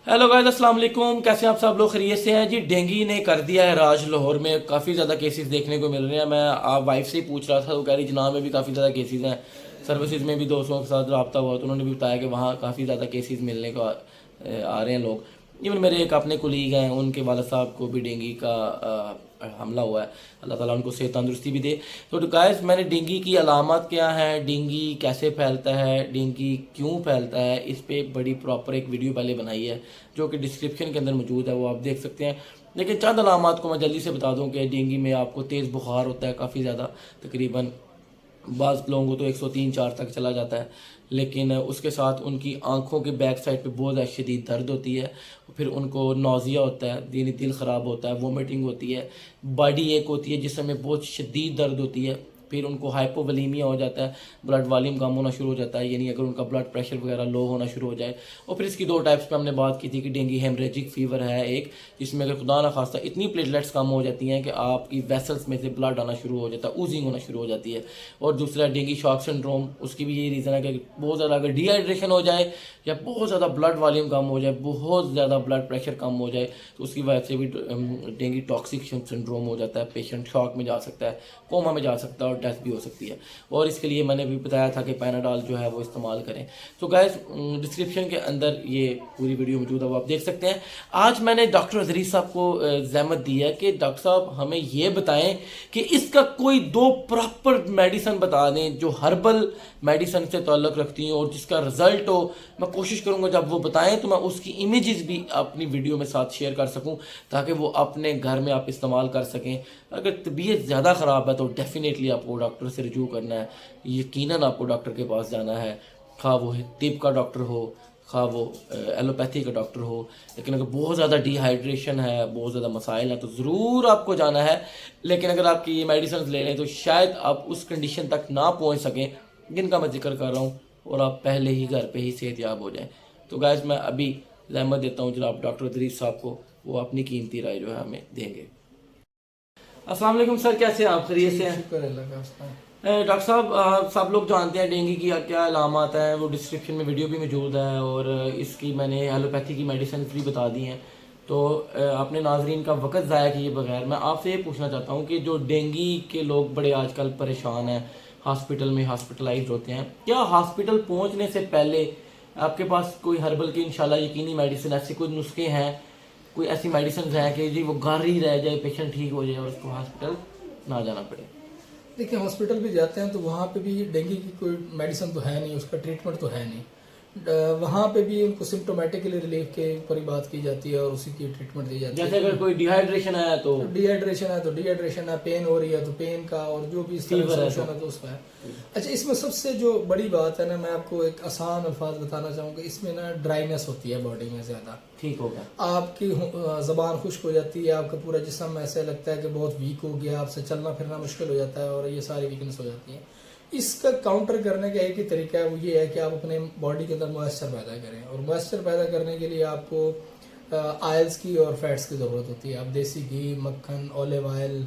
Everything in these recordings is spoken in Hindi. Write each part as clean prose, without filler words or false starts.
हेलो गाइस, अस्सलाम वालेकुम। कैसे हैं आप सब लोग? खैरियत से हैं जी। डेंगू ने कर दिया है राज। लाहौर में काफ़ी ज़्यादा केसेस देखने को मिल रहे हैं। मैं आप वाइफ से ही पूछ रहा था, वो कह रही जनाब में भी काफ़ी ज़्यादा केसेस हैं। सर्विसेज में भी दोस्तों के साथ रब्ता हुआ तो उन्होंने भी बताया कि वहाँ काफ़ी ज़्यादा केसेस मिलने को आ रहे हैं लोग। इवन मेरे एक अपने कुलीग हैं, उनके वाला साहब को भी डेंगू का हमला हुआ है। अल्लाह ताला उनको सेहत तंदुरुस्ती भी दे। तो गाइस, मैंने डेंगू की अलामत क्या है, डेंगू कैसे फैलता है, डेंगू क्यों फैलता है, इस पे बड़ी प्रॉपर एक वीडियो पहले बनाई है जो कि डिस्क्रिप्शन के अंदर मौजूद है, वो आप देख सकते हैं। लेकिन चंद अलामत को मैं जल्दी से बता दूं कि डेंगू में आपको तेज़ बुखार होता है काफ़ी ज़्यादा, तकरीबन बाज़ लोगों को तो 103-4 तक चला जाता है। लेकिन उसके साथ उनकी आंखों के बैक साइड पे बहुत ज़्यादा शदीद दर्द होती है। फिर उनको नौजिया होता है, दिल ख़राब होता है, वोमिटिंग होती है, बॉडी एक होती है जिसमें बहुत शदीद दर्द होती है। फिर उनको हाइपोवोलीमिया हो जाता है, ब्लड वॉल्यूम कम होना शुरू हो जाता है, यानी अगर उनका ब्लड प्रेशर वगैरह लो होना शुरू हो जाए। और फिर इसकी दो टाइप्स पे हमने बात की थी कि डेंगू हेमरेजिक फीवर है एक, जिसमें अगर खुदा ना खास्ता इतनी प्लेटलेट्स कम हो जाती हैं कि आपकी वेसल्स में से ब्लड आना शुरू हो जाता है, ऊजिंग होना शुरू हो जाती है। और दूसरा डेंगू शॉक सिंड्रोम, उसकी भी यही रीज़न है कि बहुत ज़्यादा अगर डिहाइड्रेशन हो जाए या बहुत ज़्यादा ब्लड वॉल्यूम कम हो जाए, बहुत ज़्यादा ब्लड प्रेशर कम हो जाए, तो उसकी वजह से भी डेंगू टॉक्सिक सिंड्रोम हो जाता है। पेशेंट शॉक में जा सकता है, कोमा में जा सकता है और डेथ भी हो सकती है। और इसके लिए मैंने भी बताया था कि पैनाडॉल जो है वो इस्तेमाल करें। तो गाइस, डिस्क्रिप्शन के अंदर ये पूरी वीडियो मौजूद है, वो आप देख सकते हैं। आज मैंने डॉक्टर अजरीज साहब को जहमत दी है कि डॉक्टर साहब हमें ये बताएं कि इसका कोई दो प्रॉपर मेडिसिन बता दें जो हर्बल मेडिसिन से ताल्लुक़ रखती हैं और जिसका रिजल्ट हो। मैं कोशिश करूंगा जब वो बताएं तो मैं उसकी इमेजेस भी अपनी वीडियो में साथ शेयर कर सकूं, ताकि वो अपने घर में आप इस्तेमाल कर सकें। अगर तबीयत ज़्यादा ख़राब है तो डेफिनेटली आपको डॉक्टर से रिजू करना है, यकीनन आपको डॉक्टर के पास जाना है, खा वो तिब का डॉक्टर हो, खा वो एलोपैथी का डॉक्टर हो। लेकिन अगर बहुत ज़्यादा डिहाइड्रेशन है, बहुत ज़्यादा मसाइल हैं, तो ज़रूर आपको जाना है। लेकिन अगर आपकी ये मेडिसिन ले लें तो शायद आप उस कंडीशन तक ना पहुंच सकें जिनका मैं जिक्र कर रहा हूँ, और आप पहले ही घर पे ही सेहतयाब हो जाएं। तो गाइस, मैं अभी रहमत देता हूँ जनाब डॉक्टर अदरीस साहब को, वो अपनी कीमती राय जो है हमें देंगे। अस्सलाम वालेकुम सर, कैसे हैं आप? खैरियत से हैं? शुक्र अल्लाह का। डॉक्टर साहब, सब लोग जानते हैं डेंगू की क्या अलामत हैं, वो डिस्क्रिप्शन में वीडियो भी मौजूद है, और इसकी मैंने एलोपैथी की मेडिसिन भी बता दी हैं। तो आपने नाजरीन का वक्त ज़ाया किए बगैर मैं आपसे ये पूछना चाहता हूँ कि जो डेंगू के लोग बड़े आजकल परेशान हैं, हॉस्पिटल में हॉस्पिटलाइज होते हैं, क्या हॉस्पिटल पहुँचने से पहले आपके पास कोई हर्बल की इंशाल्लाह यकीनी मेडिसिन, ऐसे कोई नुस्खे हैं, कोई ऐसी मेडिसिन हैं कि जी वो घर ही रह जाए, पेशेंट ठीक हो जाए और उसको हॉस्पिटल ना जाना पड़े? देखिए, हॉस्पिटल भी जाते हैं तो वहाँ पे भी डेंगू की कोई मेडिसिन तो है नहीं, उसका ट्रीटमेंट तो है नहीं। वहाँ पे भी उनको सिम्टोमेटिकली रिलीफ के ऊपर ही बात की जाती है और उसी की ट्रीटमेंट दी जाती है। जैसे अगर कोई डिहाइड्रेशन है तो डिहाइड्रेशन है, पेन हो रही है तो पेन का, और जो भी इस तरह फीवर है सोल्यूशन है तो उसका है। अच्छा, इसमें सबसे जो बड़ी बात है ना, मैं आपको एक आसान अल्फाज बताना चाहूँगा। इसमें ना ड्राइनेस होती है बॉडी में ज़्यादा, ठीक होगा, आपकी ज़बान खुश्क हो जाती है, आपका पूरा जिस्म ऐसे लगता है कि बहुत वीक हो गया, आपसे चलना फिरना मुश्किल हो जाता है, और ये सारी वीकनेस हो जाती है। इसका काउंटर करने का एक ही तरीका है, वो ये है कि आप अपने बॉडी के अंदर मॉइस्चर पैदा करें, और मॉइस्चर पैदा करने के लिए आपको ऑयल्स की और फैट्स की ज़रूरत होती है। आप देसी घी, मक्खन, ऑलिव ऑयल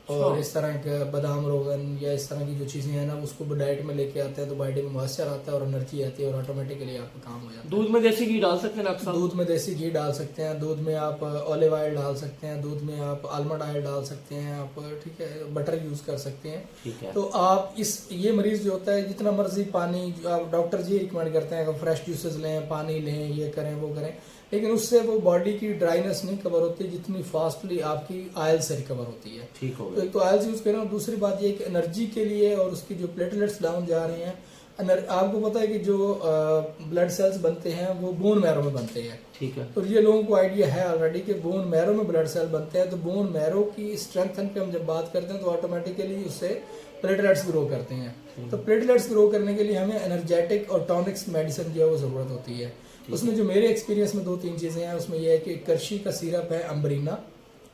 और इस तरह का बादाम रोगन या इस तरह की जो चीज़ें हैं ना, उसको डाइट में लेके आते हैं तो बॉडी में मॉइस्चर आता है और एनर्जी आती है, और ऑटोमेटिकली आपका काम हो जाता है। दूध में देसी घी डाल सकते हैं डॉक्टर साहब? दूध में देसी घी डाल सकते हैं, दूध में आप ऑलिव ऑयल डाल सकते हैं, दूध में आप आलमंड ऑयल डाल सकते हैं आप, ठीक है, बटर यूज कर सकते हैं। ठीक है। तो आप ये मरीज जो होता है, जितना मर्जी पानी, आप डॉक्टर जी रिकमेंड करते हैं कि फ्रेश जूसेस लें, पानी लें, ये करें वो करें, लेकिन उससे वो बॉडी की ड्राइनेस नहीं कवर होती जितनी फास्टली आपकी ऑयल से रिकवर होती है। ठीक हो तो गया। एक तो ऑयल यूज करें, और दूसरी बात ये कि एनर्जी के लिए, और उसकी जो प्लेटलेट्स डाउन जा रही हैं, आपको पता है कि जो ब्लड सेल्स बनते हैं वो बोन मैरो में बनते हैं। ठीक है। और ये लोगों को आइडिया है ऑलरेडी कि बोन मैरो में ब्लड सेल बनते हैं, तो बोन मैरो की स्ट्रेंथन पे हम जब बात करते हैं तो ऑटोमेटिकली उससे प्लेटलेट्स ग्रो करते हैं। तो प्लेटलेट्स ग्रो करने के लिए हमें एनर्जेटिक और टॉनिक्स मेडिसिन जो है वो ज़रूरत होती है। उसमें जो मेरे एक्सपीरियंस में 2-3 चीज़ें हैं, उसमें यह है कि करशी का सिरप है, अम्बरीना,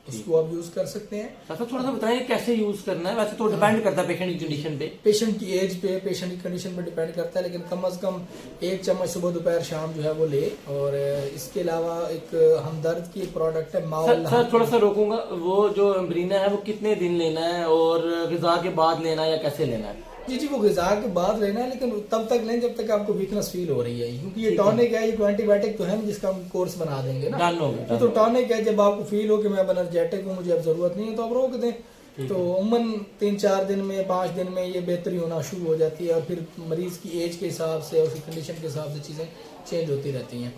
उसको आप यूज कर सकते हैं। डॉक्टर थोड़ा सा बताएं कैसे यूज करना है? वैसे तो डिपेंड करता है पेशेंट की कंडीशन पे, पेशेंट की एज पे, पेशेंट की कंडीशन पे डिपेंड करता है, लेकिन कम से कम 1 चम्मच सुबह दोपहर शाम जो है वो ले। और इसके अलावा एक हमदर्द की प्रोडक्ट है माओल। सर थोड़ा सा रोकूंगा, वो जो अम्ब्रीना है वो कितने दिन लेना है, और ग़िज़ा के बाद लेना है या कैसे लेना है? जी वो ग़िज़ा के बाद लेना है, लेकिन तब तक लें जब तक आपको वीकनेस फील हो रही है, क्योंकि ये टॉनिक है, ये कोई एंटीबायोटिक तो है नहीं जिसका हम कोर्स बना देंगे ना। डन हो गया, ये तो टॉनिक है, जब आपको फील हो कि मैं अब एनर्जेटिक हूँ, मुझे अब ज़रूरत नहीं है, तो आप रोक दें। तो उमन 3-4 दिन में 5 दिन में ये बेहतरी होना शुरू हो जाती है, और फिर मरीज़ की एज के हिसाब से और उसकी कंडीशन के हिसाब से चीज़ें चेंज होती रहती हैं,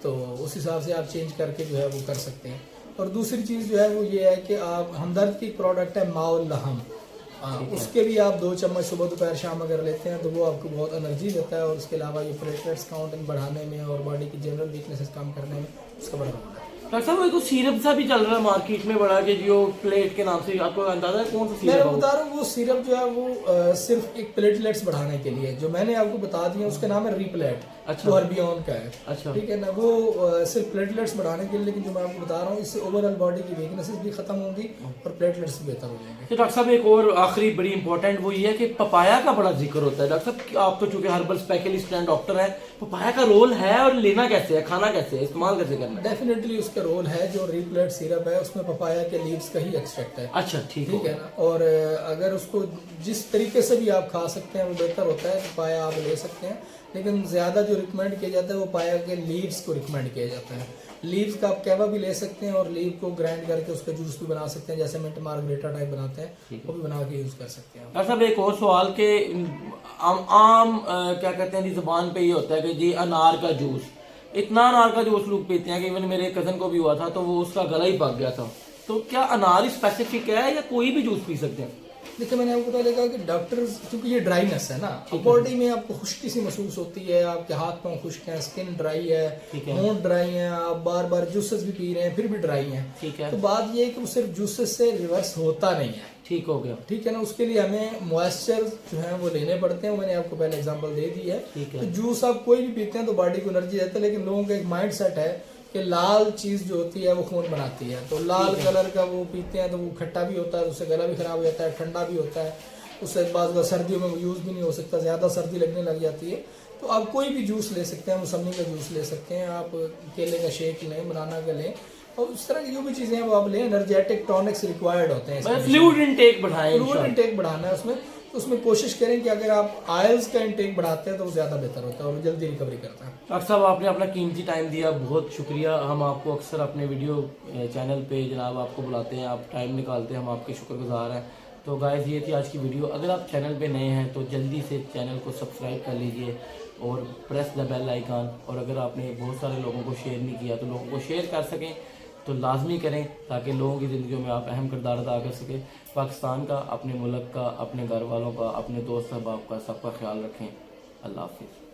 तो उस हिसाब से आप चेंज करके जो है वो कर सकते हैं। और दूसरी चीज़ जो है वो ये है कि आप हमदर्द की प्रोडक्ट है माउल लहम, उसके भी आप 2 चम्मच सुबह दोपहर शाम अगर लेते हैं तो वो आपको बहुत एनर्जी देता है, और उसके अलावा ये प्लेटलेट्स काउंट बढ़ाने में और बॉडी की जनरल वीकनेसेस कम करने में उसका बड़ा रोल है। डॉक्टर साहब एक सिरप सा भी चल रहा है मार्केट में बड़ा, कि जो प्लेट के नाम से, आपको अंदाजा है कौन सा मैं सिरप है बता रहा हूँ वो सिरप जो है वो सिर्फ एक प्लेटलेट्स बढ़ाने के लिए, जो मैंने आपको बता दिया उसका नाम है रिप्लेट। अच्छा। वो हर्बियन का है। अच्छा। ठीक है ना, वो सिर्फ प्लेटलेट्स बढ़ाने के लिए, लेकिन जो मैं आपको बता रहा हूँ इससे ओवरऑल बॉडी की वीकनेसेस भी खत्म होंगी और प्लेटलेट्स भी बेहतर हो जाएंगे। तो डॉक्टर साहब एक और आखिरी बड़ी इंपॉर्टेंट वो ये है कि पपाया का बड़ा जिक्र होता है। डॉक्टर साहब आप तो चूंकि हर्बल स्पेशलिस्ट हैं, डॉक्टर हैं, पपाया का रोल है और लेना कैसे है, खाना कैसे है, इस्तेमाल कैसे करना है? डेफिनेटली उसका रोल है, जो रिप्लेट सिरप है उसमें पपाया के लीव्स का ही एक्सट्रैक्ट है। अच्छा, ठीक है ना, और अगर उसको जिस तरीके से भी आप खा सकते हैं वो बेहतर होता है। पपाया आप ले सकते हैं, लेकिन ज़्यादा जो रिकमेंड किया जाता है वो पाया के लीव्स को रिकमेंड किया जाता है। लीव्स का आप कहवा भी ले सकते हैं, और लीव को ग्राइंड करके उसका जूस भी बना सकते हैं, जैसे मिंट मार्गरेटा टाइप बनाते हैं, वो भी बना के यूज़ कर सकते हैं। डॉक्टर साहब एक और सवाल के आम क्या कहते हैं जी, जुबान पे ये होता है कि जी अनार का जूस, इतना अनार का जूस लोग पीते हैं कि इवन मेरे कज़न को भी हुआ था तो वो उसका गला ही पक गया था। तो क्या अनार स्पेसिफिक है या कोई भी जूस पी सकते हैं? देखिए मैंने आपको पहले कहा कि डॉक्टर्स, क्योंकि ये ड्राइनेस है ना, बॉडी में आपको खुश्की सी महसूस होती है, आपके हाथ पांव खुश्क हैं, स्किन ड्राई है, होंठ ड्राई हैं, आप बार बार जूसेस भी पी रहे हैं फिर भी ड्राई हैं, ठीक है। तो बात ये है कि वो सिर्फ जूसेस से रिवर्स होता नहीं है। ठीक हो गया। ठीक है ना, उसके लिए हमें मॉइस्चर जो है वो लेने पड़ते हैं, वो मैंने आपको पहले एग्जांपल दे दी है। तो जूस आप कोई भी पीते हैं तो बॉडी को एनर्जी देता है, लेकिन लोगों का एक माइंड सेट है कि लाल चीज़ जो होती है वो खून बनाती है, तो लाल कलर का वो पीते हैं तो वो खट्टा भी होता है, उससे गला भी खराब हो जाता है, ठंडा भी होता है, उससे बाद सर्दियों में वो यूज़ भी नहीं हो सकता, ज़्यादा सर्दी लगने लग जाती है। तो आप कोई भी जूस ले सकते हैं, मौसमी का जूस ले सकते हैं, आप केले का शेक लें, बनाना का लें, और उस तरह की जो भी चीज़ें हैं वो आप लें। एनर्जेटिक टॉनिक्स रिक्वायर्ड होते हैं, फ्लूइड इनटेक बढ़ाएं, फ्लूइड इनटेक बढ़ाना है उसमें। तो उसमें कोशिश करें कि अगर आप आयल्स का इनटेक बढ़ाते हैं तो वो ज़्यादा बेहतर होता है और जल्दी रिकवरी करता है। डॉक्टर साहब आपने अपना कीमती टाइम दिया, बहुत शुक्रिया। हम आपको अक्सर अपने वीडियो चैनल पे जनाब आपको बुलाते हैं, आप टाइम निकालते हैं, हम आपके शुक्रगुजार हैं। तो गाइस ये थी आज की वीडियो। अगर आप चैनल पे नए हैं तो जल्दी से चैनल को सब्सक्राइब कर लीजिए और प्रेस द बेल आइकन, और अगर आपने बहुत सारे लोगों को शेयर नहीं किया तो लोगों को शेयर कर सकें तो लाजमी करें, ताकि लोगों की ज़िंदगी में आप अहम किरदार अदा कर सकें। पाकिस्तान का, अपने मुल्क का, अपने घर वालों का, अपने दोस्त अहबाब का, सबका ख्याल रखें। अल्लाह हाफिज़।